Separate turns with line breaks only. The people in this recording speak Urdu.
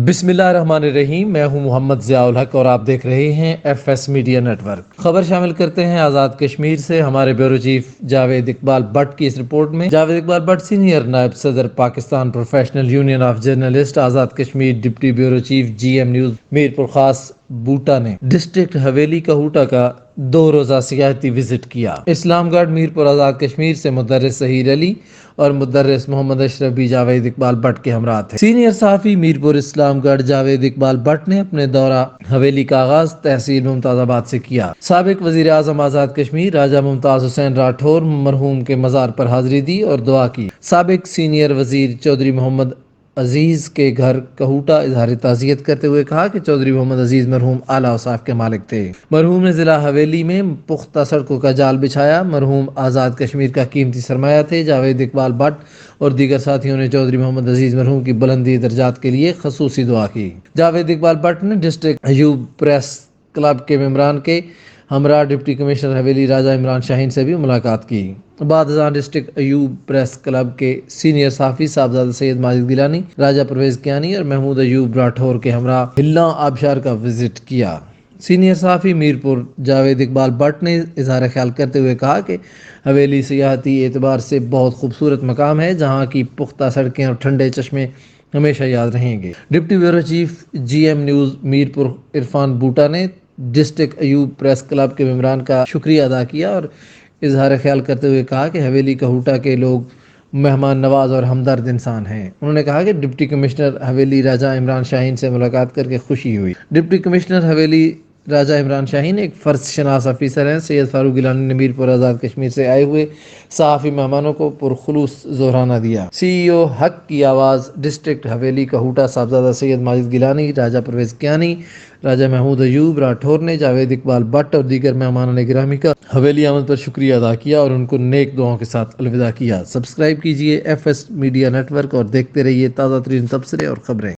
بسم اللہ الرحمن الرحیم۔ میں ہوں محمد ضیاء الحق اور آپ دیکھ رہے ہیں F S media network. خبر شامل کرتے ہیں آزاد کشمیر سے۔ ہمارے بیورو چیف جاوید اقبال بٹ کی اس رپورٹ میں جاوید اقبال بٹ سینئر نائب صدر Pakistan professional union of journalist Azad Kashmir deputy bureau chief G M news Mirpur Khas Boota نے ڈسٹرکٹ حویلی کہوٹا کا 2 روزہ سیاحتی وزٹ کیا۔ اسلام گڑھ میرپور آزاد کشمیر سے مدرس سہیر علی اور مدرس محمد اشرف بھی جاوید اقبال بٹ کے ہمراہ تھے۔ سینئر صحافی میرپور اسلام گڑھ جاوید اقبال بٹ نے اپنے دورہ حویلی کا آغاز تحصیل ممتاز آباد سے کیا۔ سابق وزیر اعظم آزاد کشمیر راجہ ممتاز حسین راٹھور مرحوم کے مزار پر حاضری دی اور دعا کی۔ سابق سینئر وزیر چودھری محمد عزیز کے گھر کہوٹا اظہار تعزیت کرتے ہوئے کہا کہ چودھری محمد عزیز مرحوم اعلیٰ اوصاف کے مالک تھے۔ مرحوم نے ضلع حویلی میں پختہ سڑکوں کا جال بچھایا۔ مرحوم آزاد کشمیر کا قیمتی سرمایہ تھے۔ جاوید اقبال بٹ اور دیگر ساتھیوں نے چودھری محمد عزیز مرحوم کی بلندی درجات کے لیے خصوصی دعا کی۔ جاوید اقبال بٹ نے ڈسٹرکٹ ایوب پریس کلب کے ممبران کے ہمراہ ڈپٹی کمشنر حویلی راجہ عمران شاہین سے بھی ملاقات کی۔ بعد ازاں ڈسٹرکٹ ایوب پریس کلب کے سینئر صحافی صاحبزادہ سید ماجد گیلانی، راجہ پرویز کیانی اور محمود ایوب راٹھور کے ہمراہ ہلاں آبشار کا وزٹ کیا۔ سینئر صحافی میرپور جاوید اقبال بٹ نے اظہار خیال کرتے ہوئے کہا کہ حویلی سیاحتی اعتبار سے بہت خوبصورت مقام ہے، جہاں کی پختہ سڑکیں اور ٹھنڈے چشمے ہمیشہ یاد رہیں گے۔ Deputy bureau chief G M news Mirpur Irfan Buta نے ڈسٹرکٹ ایوب پریس کلب کے ممبران کا شکریہ ادا کیا اور اظہار خیال کرتے ہوئے کہا کہ حویلی کہوٹا کے لوگ مہمان نواز اور ہمدرد انسان ہیں۔ انہوں نے کہا کہ ڈپٹی کمشنر حویلی راجہ عمران شاہین سے ملاقات کر کے خوشی ہوئی۔ ڈپٹی کمشنر حویلی راجہ عمران شاہین ایک فرض شناس افیسر ہیں۔ سید فاروق گیلانی نے میرپور آزاد کشمیر سے آئے ہوئے صحافی مہمانوں کو پرخلوص ظہرانہ دیا۔ سی ای او حق کی آواز ڈسٹرکٹ حویلی کہوٹا صاحبزادہ سید ماجد گیلانی، راجہ پرویز کیانی، راجہ محمود ایوب راٹھور نے جاوید اقبال بٹ اور دیگر مہمانان گرامی کا حویلی آمد پر شکریہ ادا کیا اور ان کو نیک دعاؤں کے ساتھ الوداع کیا۔ سبسکرائب کیجیے F S media network اور دیکھتے رہیے تازہ ترین تبصرے اور خبریں۔